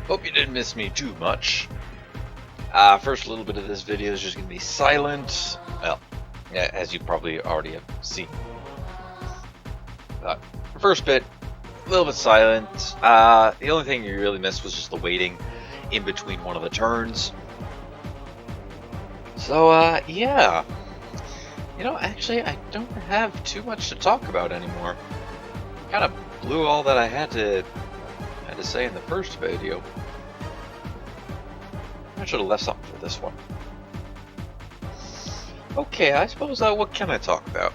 Hope you didn't miss me too much. First, a little bit of this video is just going to be silent. Well, yeah, as you probably already have seen. First bit, a little bit silent. The only thing you really missed was just the waiting in between one of the turns. So, yeah. You know, actually, I don't have too much to talk about anymore. Kind of blew all that I had to say in the first video. I should have left something for this one. Okay, I suppose, what can I talk about?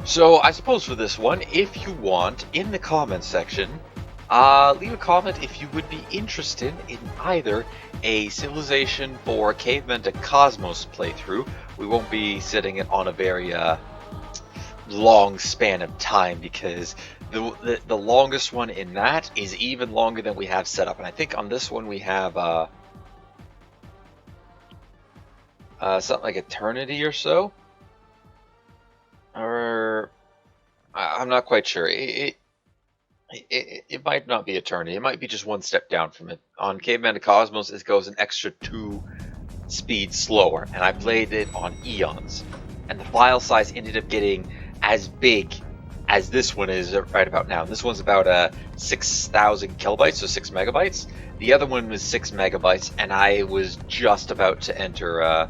So I suppose for this one, if you want, in the comments section, leave a comment if you would be interested in either a Civilization for Cavemen to Cosmos playthrough. We won't be sitting it on a very long span of time, because the longest one in that is even longer than we have set up, and I think on this one we have something like eternity or so, or I'm not quite sure. It might not be eternity. It might be just one step down from it. On Caveman to Cosmos, it goes an extra 2 speeds slower, and I played it on eons, and the file size ended up getting as big as this one is right about now. This one's about 6,000 kilobytes, so 6 megabytes. The other one was 6 megabytes, and I was just about to enter.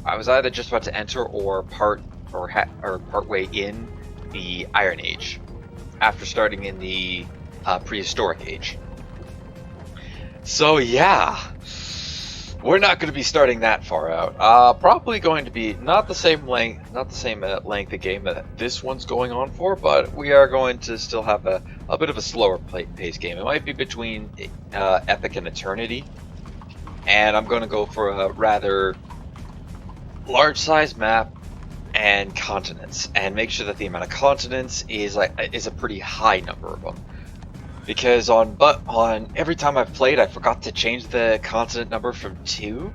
I was either just about to enter or partway in the Iron Age, after starting in the prehistoric age. So yeah, we're not going to be starting that far out. Probably going to be not the same length of game that this one's going on for, but we are going to still have a bit of a slower pace game. It might be between Epic and Eternity, and I'm going to go for a rather large size map and continents, and make sure that the amount of continents is a pretty high number of them. Because on every time I've played, I forgot to change the continent number from 2,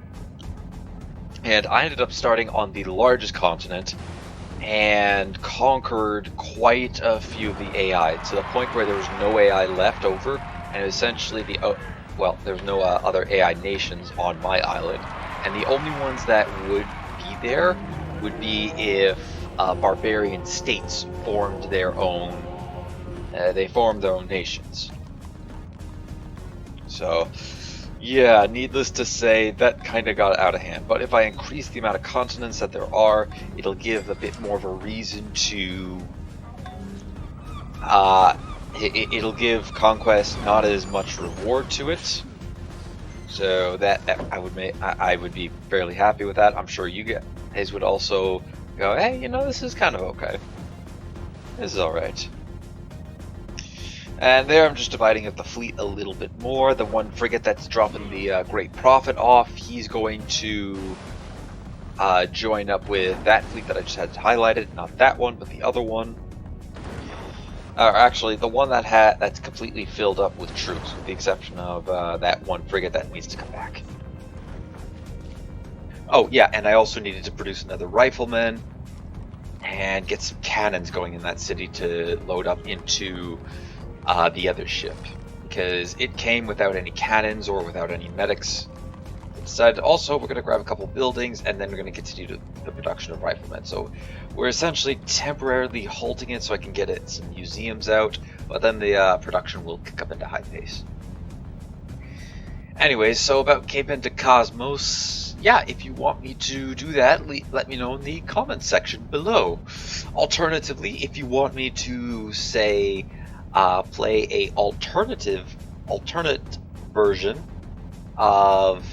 and I ended up starting on the largest continent and conquered quite a few of the AI, to the point where there was no AI left over, and essentially there's no other AI nations on my island, and the only ones that would be there would be if barbarian states formed their own. They formed their own nations. So, yeah, needless to say, that kind of got out of hand. But if I increase the amount of continents that there are, it'll give a bit more of a reason to. It'll give conquest not as much reward to it. So that I would be fairly happy with that. I'm sure you guys would also go, hey, you know, this is kind of okay. This is alright. And there I'm just dividing up the fleet a little bit more. The one frigate that's dropping the Great Prophet off, he's going to join up with that fleet that I just had highlighted. Not that one, but the other one. Actually, the one that's completely filled up with troops, with the exception of that one frigate that needs to come back. Oh yeah, and I also needed to produce another rifleman and get some cannons going in that city to load up into the other ship, because it came without any cannons or without any medics. Decided also we're going to grab a couple buildings, and then we're going to continue the production of riflemen. So we're essentially temporarily halting it so I can get some museums out, but then the production will kick up into high pace. Anyways, so about Cavemen to Cosmos, yeah, if you want me to do that, let me know in the comments section below. Alternatively, if you want me to, say, play a alternate version of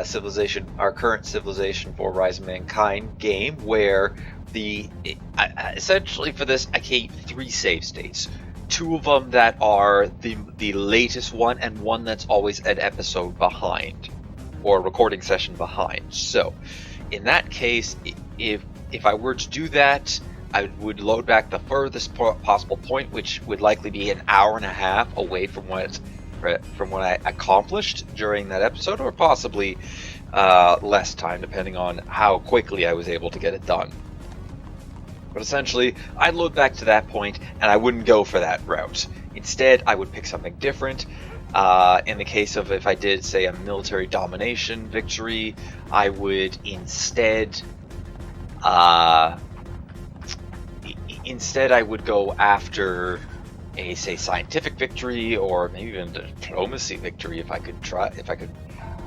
Civilization, our current Civilization for Rise of Mankind game, where essentially for this I keep 3 save states. 2 of them that are the latest one, and one that's always an episode behind, or a recording session behind. So in that case, if I were to do that, I would load back the furthest possible point, which would likely be an hour and a half away from what I accomplished during that episode, or possibly less time, depending on how quickly I was able to get it done. But essentially, I'd load back to that point, and I wouldn't go for that route. Instead, I would pick something different. In the case of if I did, say, a military domination victory, I would instead I would go after a, say, scientific victory, or maybe even a diplomacy victory if I could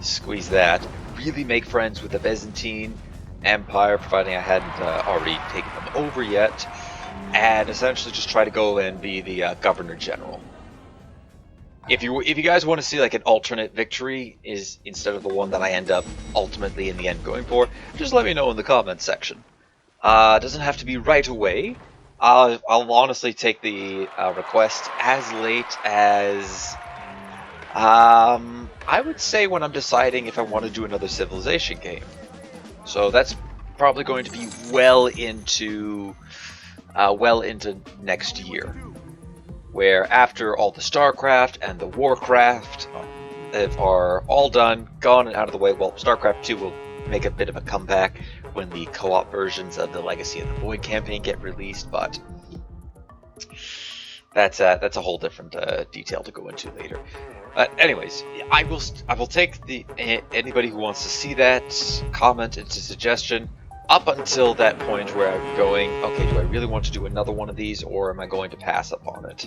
squeeze that. Really make friends with the Byzantine Empire, providing I hadn't already taken them over yet, and essentially just try to go and be the Governor General. If you guys want to see like an alternate victory is instead of the one that I end up ultimately in the end going for, just let me know in the comments section. Doesn't have to be right away. I'll honestly take the request as late as I would say when I'm deciding if I want to do another Civilization game. So that's probably going to be well into next year, where after all the StarCraft and the Warcraft are all done, gone and out of the way. Well, StarCraft 2 will make a bit of a comeback when the co-op versions of the Legacy of the Void campaign get released, but that's a whole different detail to go into later. But anyways, I will take anybody who wants to see that comment. It's a suggestion. Up until that point where I'm going, okay, do I really want to do another one of these, or am I going to pass upon it?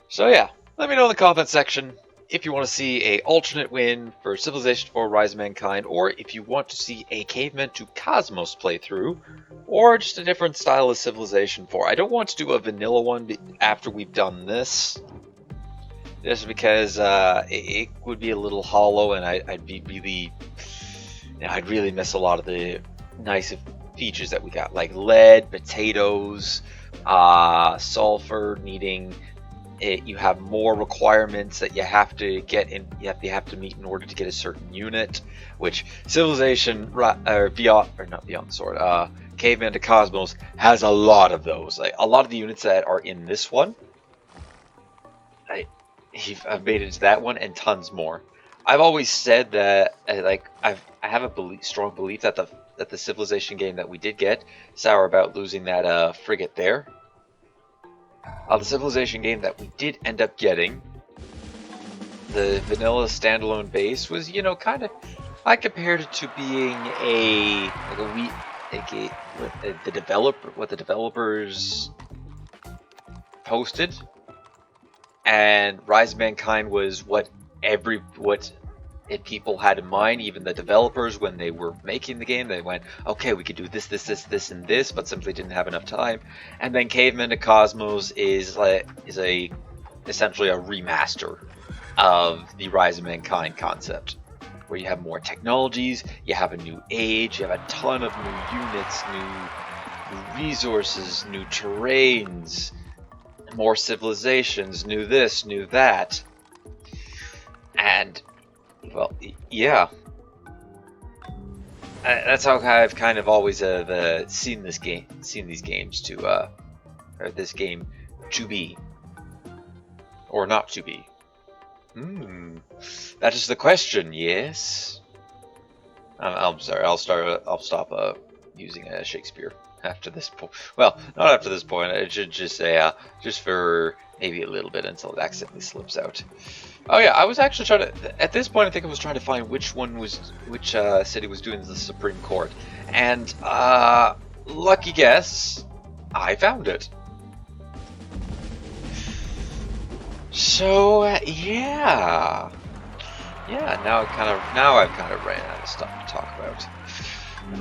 So yeah, let me know in the comment section if you want to see a alternate win for Civilization 4 Rise of Mankind, or if you want to see a Caveman to Cosmos playthrough, or just a different style of Civilization 4. I don't want to do a vanilla one after we've done this, just because it would be a little hollow, and I'd be really... I'd really miss a lot of the nice features that we got, like lead, potatoes, sulfur needing it. You have more requirements that you have to get in. You have to meet in order to get a certain unit, which Civilization or Beyond, or not Beyond the Sword, Caveman to Cosmos has a lot of those. Like a lot of the units that are in this one, I've made it to that one and tons more. I've always said that I have a strong belief that the Civilization game that we did get, sour about losing that frigate there. The Civilization game that we did end up getting, the vanilla standalone base was, kind of, I compared it to being what the developers posted, and Rise of Mankind was what people had in mind. Even the developers, when they were making the game, they went, okay, we could do this, and this, but simply didn't have enough time. And then Caveman to Cosmos is essentially a remaster of the Rise of Mankind concept, where you have more technologies, you have a new age, you have a ton of new units, new resources, new terrains, more civilizations, new this, new that. And, well, yeah. That's how I've kind of always seen these games to, or this game to be, or not to be. That is the question. Yes. I'm sorry. I'll stop using Shakespeare after this point. Well, not after this point. I should just say just for maybe a little bit until it accidentally slips out. Oh yeah, I was actually trying to, at this point I think I was trying to find which city was doing the Supreme Court, and lucky guess, I found it. So yeah, now I've kind of ran out of stuff to talk about.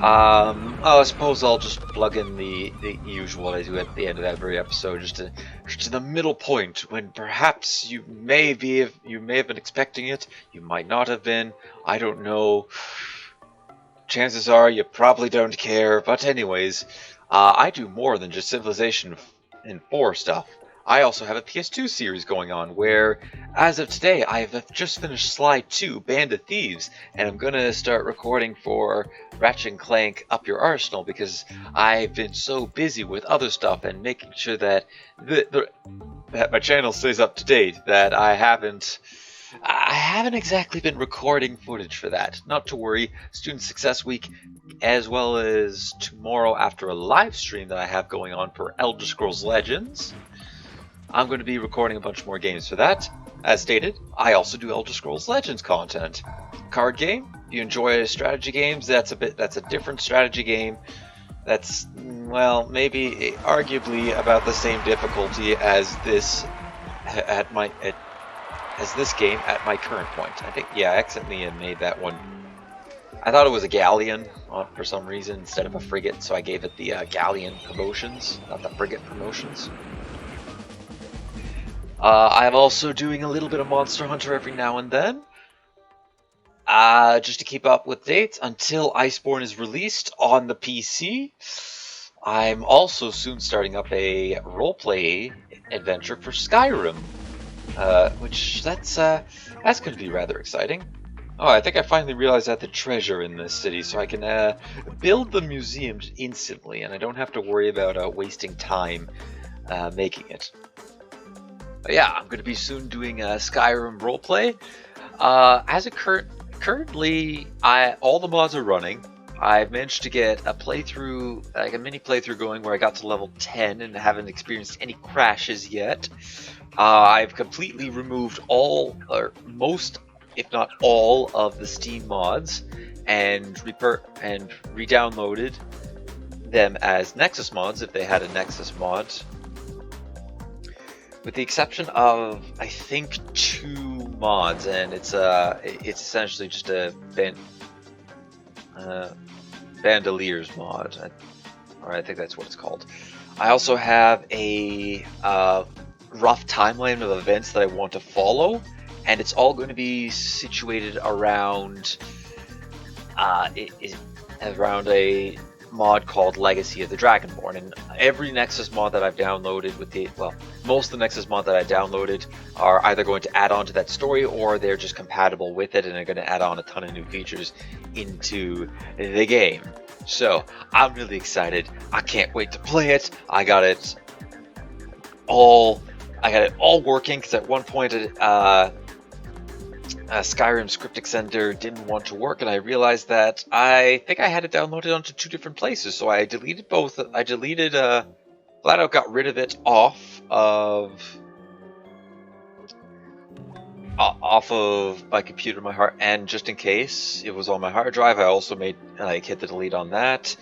I suppose I'll just plug in the usual I do at the end of every episode, just to the middle point when perhaps you may have been expecting it, you might not have been, I don't know. Chances are you probably don't care, but anyways, I do more than just Civilization 4 stuff. I also have a PS2 series going on where, as of today, I have just finished Slide 2, Band of Thieves, and I'm going to start recording for Ratchet & Clank Up Your Arsenal because I've been so busy with other stuff and making sure that that my channel stays up to date that I haven't exactly been recording footage for that. Not to worry, Student Success Week, as well as tomorrow after a live stream that I have going on for Elder Scrolls Legends, I'm going to be recording a bunch more games for that. As stated, I also do Elder Scrolls Legends content. Card game. If you enjoy strategy games, that's a different strategy game. That's, well, maybe arguably about the same difficulty as this game at my current point. I think, yeah, I accidentally made that one. I thought it was a galleon for some reason instead of a frigate, so I gave it the galleon promotions, not the frigate promotions. I'm also doing a little bit of Monster Hunter every now and then, just to keep up with dates until Iceborne is released on the PC. I'm also soon starting up a roleplay adventure for Skyrim, which that's going to be rather exciting. Oh, I think I finally realized I had the treasure in this city, so I can build the museum instantly, and I don't have to worry about wasting time making it. But yeah, I'm going to be soon doing a Skyrim roleplay. As it currently, all the mods are running. I've managed to get a playthrough, like a mini playthrough going where I got to level 10 and haven't experienced any crashes yet. I've completely removed all, or most, if not all, of the Steam mods and re-downloaded them as Nexus mods if they had a Nexus mod. With the exception of, I think, 2 mods, and it's essentially just a Bandoliers mod, or I think that's what it's called. I also have a rough timeline of events that I want to follow, and it's all going to be situated around around a mod called Legacy of the Dragonborn. And every Nexus mod that I've downloaded most of the Nexus mod that I downloaded are either going to add on to that story, or they're just compatible with it and are going to add on a ton of new features into the game. So I'm really excited. I can't wait to play it. I got it all working, because at one point Skyrim Script Extender didn't want to work, and I realized that I think I had it downloaded onto 2 different places, so I deleted both. I deleted, flat out got rid of it off of my computer, and just in case it was on my hard drive, I also hit the delete on that.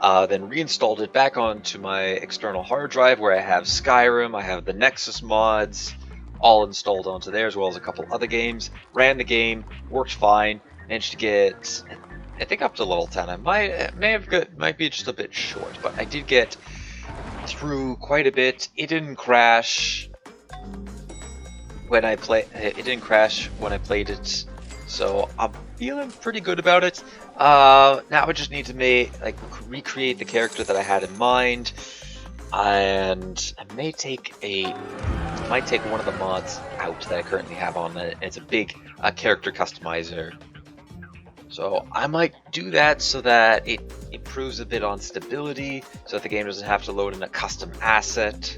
Then reinstalled it back onto my external hard drive where I have Skyrim, I have the Nexus mods, all installed onto there, as well as a couple other games. Ran the game, worked fine, managed to get, I think, up to level 10. I might be just a bit short, but I did get through quite a bit. It didn't crash when I played it, so I'm feeling pretty good about it. Now I just need to recreate the character that I had in mind, and I might take one of the mods out that I currently have on it. It's a big character customizer, so I might do that so that it improves a bit on stability, so that the game doesn't have to load in a custom asset,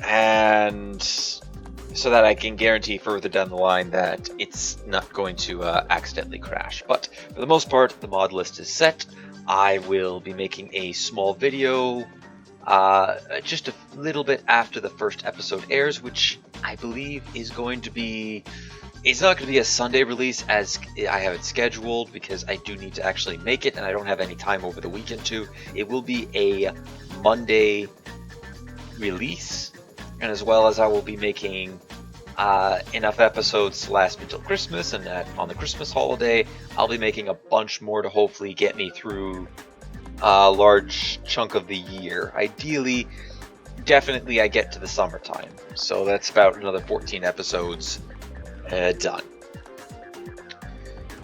and so that I can guarantee further down the line that it's not going to accidentally crash. But for the most part, the mod list is set. I will be making a small video just a little bit after the first episode airs, which I believe is going to be... It's not going to be a Sunday release as I have it scheduled, because I do need to actually make it, and I don't have any time over the weekend to. It will be a Monday release, and as well as I will be making enough episodes to last me till Christmas, and on the Christmas holiday, I'll be making a bunch more to hopefully get me through a large chunk of the year. Ideally, definitely I get to the summertime, so that's about another 14 episodes done.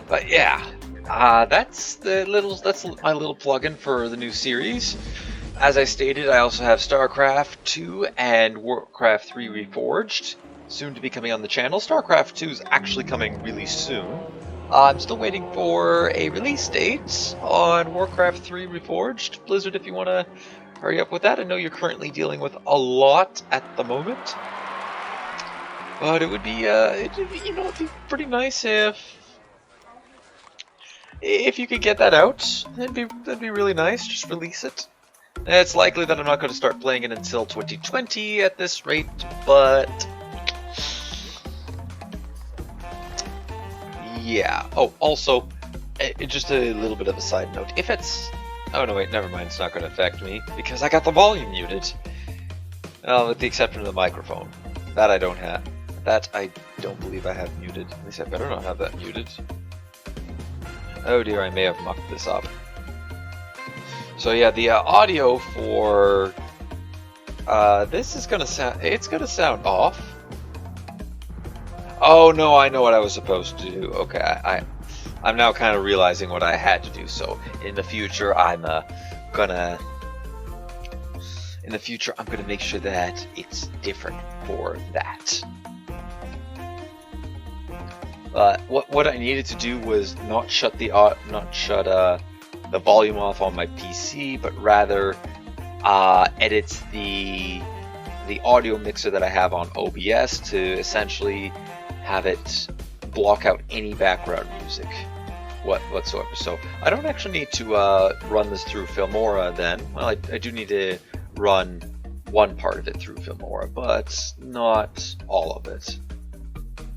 But yeah, that's my little plug-in for the new series. As I stated, I also have StarCraft 2 and Warcraft 3 Reforged soon to be coming on the channel. StarCraft 2 is actually coming really soon. I'm still waiting for a release date on Warcraft 3 Reforged. Blizzard, if you want to hurry up with that. I know you're currently dealing with a lot at the moment, but it would be, it'd be pretty nice if you could get that out. That'd be really nice. Just release it. It's likely that I'm not going to start playing it until 2020 at this rate, but yeah. Oh, also, just a little bit of a side note. If it's... Oh, no, wait, never mind. It's not going to affect me, because I got the volume muted. With the exception of the microphone. That I don't have. That I don't believe I have muted. At least I better not have that muted. Oh dear, I may have mucked this up. So yeah, the audio for this is gonna sound... It's gonna sound off. Oh no, I know what I was supposed to do. Okay, I'm now kind of realizing what I had to do. So in the future, I'm gonna make sure that it's different for that. What I needed to do was not shut the volume off on my PC, but rather edit the audio mixer that I have on OBS to essentially have it block out any background music whatsoever. So I don't actually need to run this through Filmora then. Well, I do need to run one part of it through Filmora, but not all of it.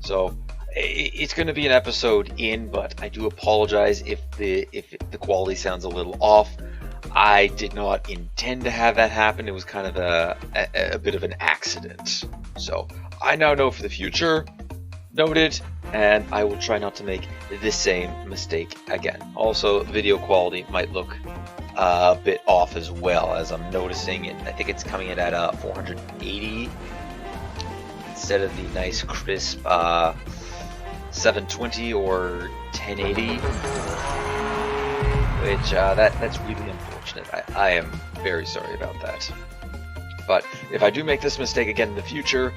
So it's going to be an episode in, but I do apologize if the quality sounds a little off. I did not intend to have that happen. It was kind of a bit of an accident. So I now know for the future. Noted, and I will try not to make the same mistake again. Also, video quality might look a bit off as well, as I'm noticing it. I think it's coming in at 480 instead of the nice crisp 720 or 1080, which that's really unfortunate. I am very sorry about that. But if I do make this mistake again in the future,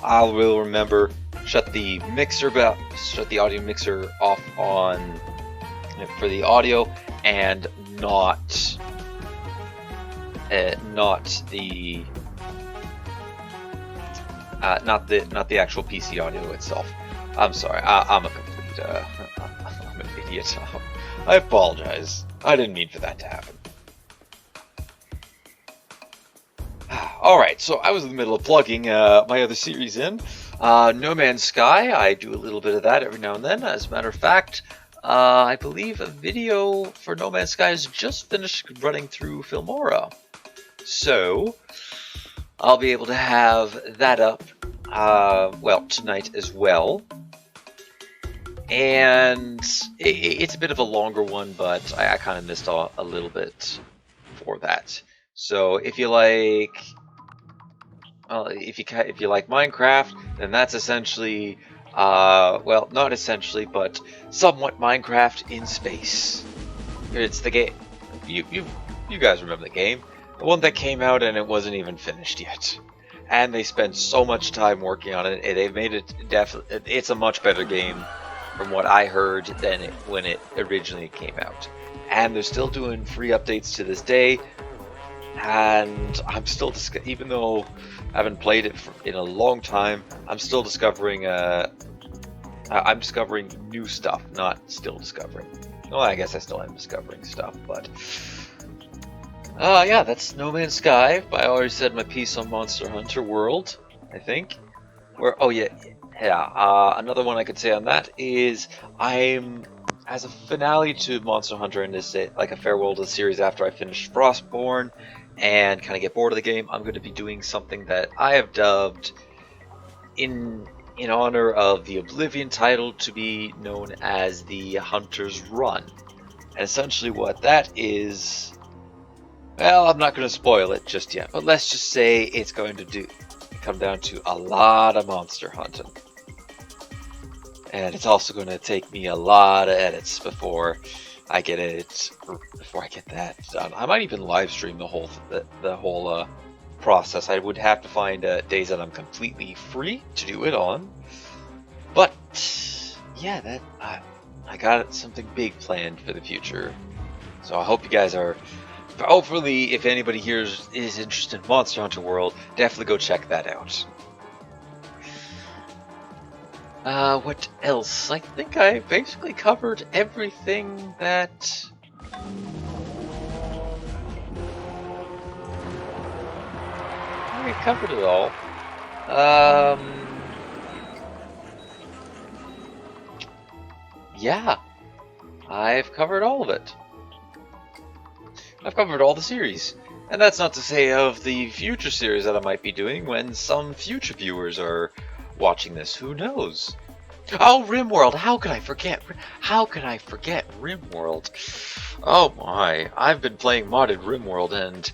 I will remember. Shut the audio mixer off on for the audio, and not the actual PC audio itself. I'm sorry. I'm a complete I'm an idiot. I apologize. I didn't mean for that to happen. Alright, so I was in the middle of plugging my other series in. No Man's Sky, I do a little bit of that every now and then. As a matter of fact, I believe a video for No Man's Sky has just finished running through Filmora. So, I'll be able to have that up, well, tonight as well. And it's a bit of a longer one, but I kind of missed a little bit for that. So, if you like... if you like Minecraft, then that's essentially, well, not essentially, but somewhat Minecraft in space. It's the game. You guys remember the game? The one that came out and it wasn't even finished yet. And they spent so much time working on it. They've made it it's a much better game from what I heard than when it originally came out. And they're still doing free updates to this day. And I'm still even though I haven't played it in a long time, I'm still discovering I'm discovering new stuff, not still discovering. Well, I guess I still am discovering stuff, but yeah, that's No Man's Sky. I already said my piece on Monster Hunter World, I think. Oh yeah, another one I could say on that is I'm, as a finale to Monster Hunter, and this like a farewell to the series after I finish Frostborn and kind of get bored of the game, I'm going to be doing something that I have dubbed, in honor of the Oblivion title, to be known as the Hunter's Run. And essentially what that is, well, I'm not going to spoil it just yet, but let's just say it's going to come down to a lot of monster hunting. And it's also going to take me a lot of edits before I get that done. I might even live stream the whole process. I would have to find days that I'm completely free to do it on. But yeah, I got something big planned for the future. So I hope you guys are. Hopefully, if anybody here is interested in Monster Hunter World, definitely go check that out. What else? I think I basically covered everything that covered it all. Yeah, I've covered all of it. I've covered all the series. And that's not to say of the future series that I might be doing when some future viewers are watching this. Who knows? Oh, RimWorld! How could I forget? How could I forget RimWorld? Oh my! I've been playing modded RimWorld, and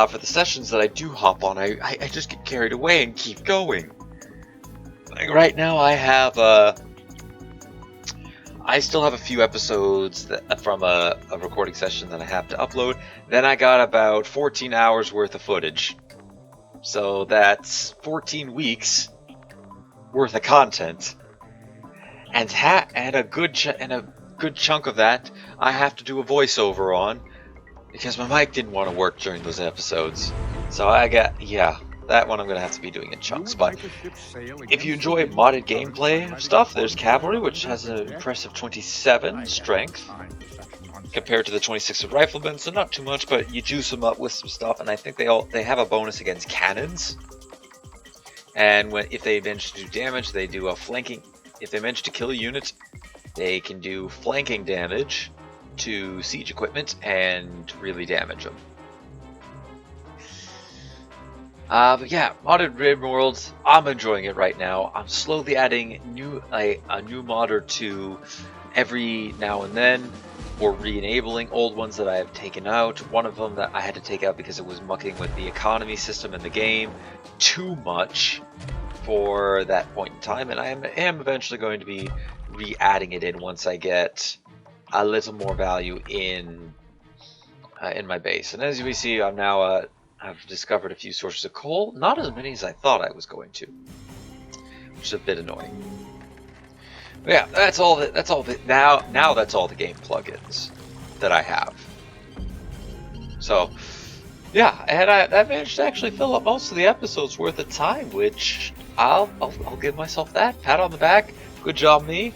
for the sessions that I do hop on, I just get carried away and keep going. Like right now, I still have a few episodes from a recording session that I have to upload. Then I got about 14 hours worth of footage. So that's 14 weeks worth of content. And a good chunk of that I have to do a voiceover on because my mic didn't want to work during those episodes. So that one I'm going to have to be doing in chunks. But if you enjoy modded gameplay stuff, there's Cavalry, which has an impressive 27 strength compared to the 26 of Riflemen, so not too much, but you juice them up with some stuff, and I think they have a bonus against cannons. And if they manage to do damage, they do a flanking. If they manage to kill a unit, they can do flanking damage to siege equipment and really damage them. But yeah, modded RimWorld, I'm enjoying it right now. I'm slowly adding a new mod or two every now and then, or re-enabling old ones that I have taken out. One of them that I had to take out because it was mucking with the economy system in the game too much for that point in time, and I am eventually going to be re-adding it in once I get a little more value in my base. And as you can see, I'm now I've discovered a few sources of coal, not as many as I thought I was going to, which is a bit annoying. But yeah, now that's all the game plugins that I have. So yeah, and I managed to actually fill up most of the episodes worth of time, which I'll give myself that pat on the back. Good job, me.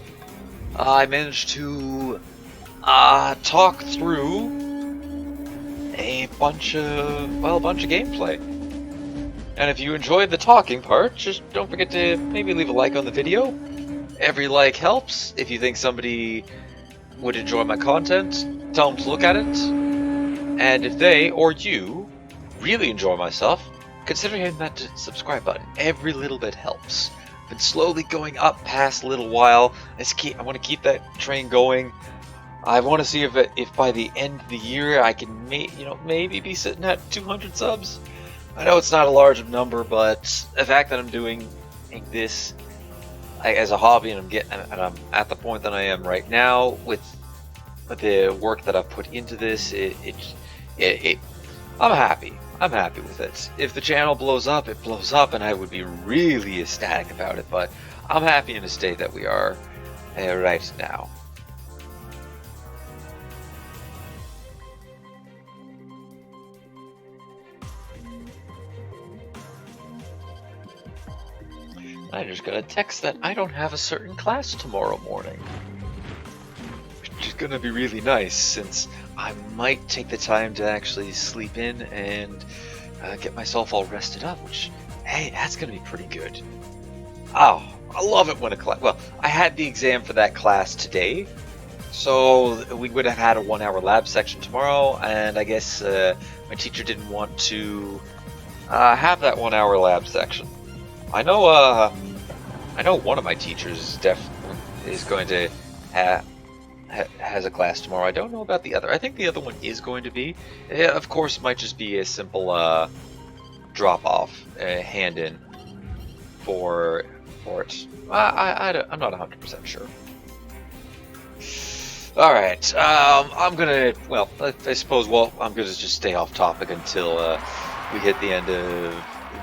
I managed to talk through a bunch of gameplay. And if you enjoyed the talking part, just don't forget to maybe leave a like on the video. Every like helps. If you think somebody would enjoy my content, tell them to look at it. And if they or you really enjoy my stuff, consider hitting that subscribe button. Every little bit helps. Been slowly going up past a little while. I want to keep that train going. I want to see if by the end of the year I can maybe be sitting at 200 subs. I know it's not a large number, but the fact that I'm doing this as a hobby and I'm at the point that I am right now with the work that I've put into this, I'm happy. I'm happy with it. If the channel blows up, it blows up, and I would be really ecstatic about it. But I'm happy in the state that we are right now. I just got a text that I don't have a certain class tomorrow morning, which is gonna be really nice since I might take the time to actually sleep in and get myself all rested up, which, hey, that's gonna be pretty good. Oh, I love it when a class, well, I had the exam for that class today, so we would have had a 1-hour lab section tomorrow, and I guess my teacher didn't want to have that 1-hour lab section. I know one of my teachers is going to has a class tomorrow. I don't know about the other. I think the other one is going to be. Of course, it might just be a simple drop-off, hand-in for it. I'm not 100% sure. All right, I'm gonna. Well, I suppose. Well, I'm gonna just stay off topic until we hit the end of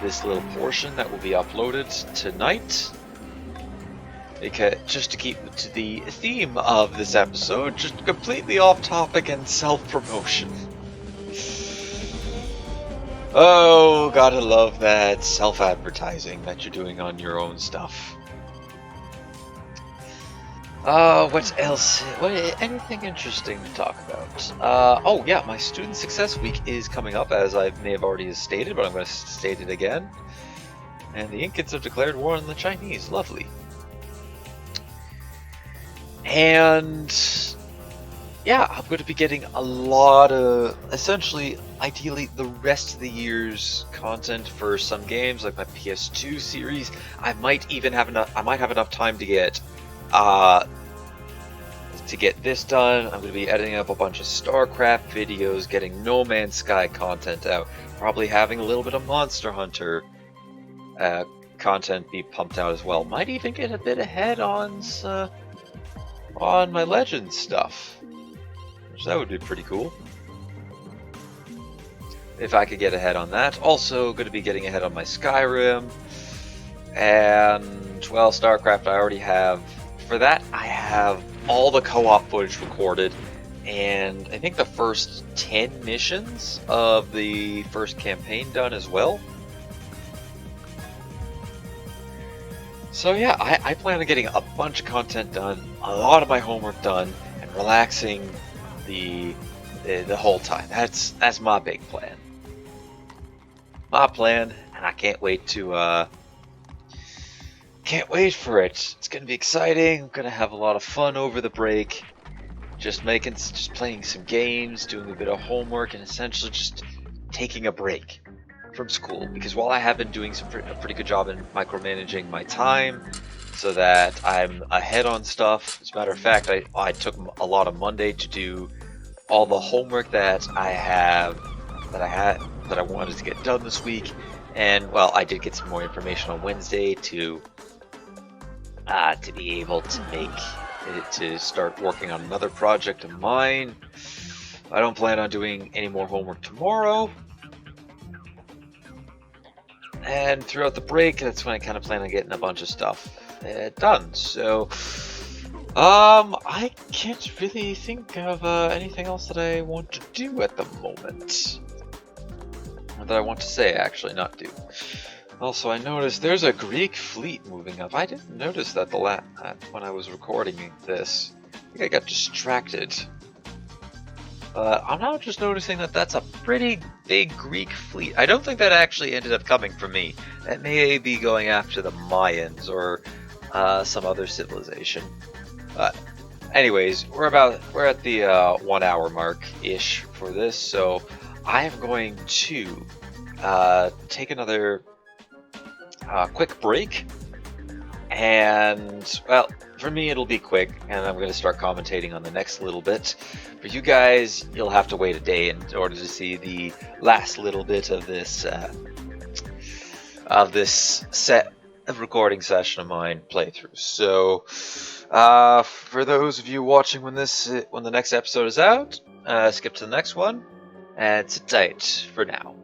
this little portion that will be uploaded tonight. Because just to keep to the theme of this episode, just completely off topic and self-promotion. Oh, gotta love that self-advertising that you're doing on your own stuff. What else? Anything interesting to talk about? Oh yeah, my Student Success Week is coming up, as I may have already stated, but I'm going to state it again. And the Incans have declared war on the Chinese. Lovely. And yeah, I'm going to be getting a lot of, essentially, ideally, the rest of the year's content for some games, like my PS2 series. I might even have enough. I might have enough time to get this done. I'm going to be editing up a bunch of StarCraft videos, getting No Man's Sky content out, probably having a little bit of Monster Hunter content be pumped out as well. Might even get a bit ahead on my Legends stuff, which that would be pretty cool if I could get ahead on that. Also going to be getting ahead on my Skyrim, and well, StarCraft I already have. For that, I have all the co-op footage recorded, and I think the first 10 missions of the first campaign done as well. So yeah, I plan on getting a bunch of content done, a lot of my homework done, and relaxing the whole time. That's my big plan. My plan, and I can't wait to can't wait for it. It's gonna be exciting. I'm gonna have a lot of fun over the break. Just playing some games, doing a bit of homework, and essentially just taking a break from school. Because while I have been doing a pretty good job in micromanaging my time, so that I'm ahead on stuff. As a matter of fact, I took a lot of Monday to do all the homework that I wanted to get done this week. And well, I did get some more information on Wednesday to be able to start working on another project of mine. I don't plan on doing any more homework tomorrow. And throughout the break, that's when I kind of plan on getting a bunch of stuff done. So, I can't really think of anything else that I want to do at the moment. Or that I want to say, actually, not do. Also, I noticed there's a Greek fleet moving up. I didn't notice that when I was recording this. I think I got distracted. I'm now just noticing that that's a pretty big Greek fleet. I don't think that actually ended up coming from me. That may be going after the Mayans or some other civilization. Anyways, we're at the 1 hour mark ish for this, so I am going to take another quick break, and well, for me it'll be quick, and I'm going to start commentating on the next little bit. For you guys, you'll have to wait a day in order to see the last little bit of this recording session of mine playthrough. So for those of you watching when the next episode is out, skip to the next one and sit tight for now.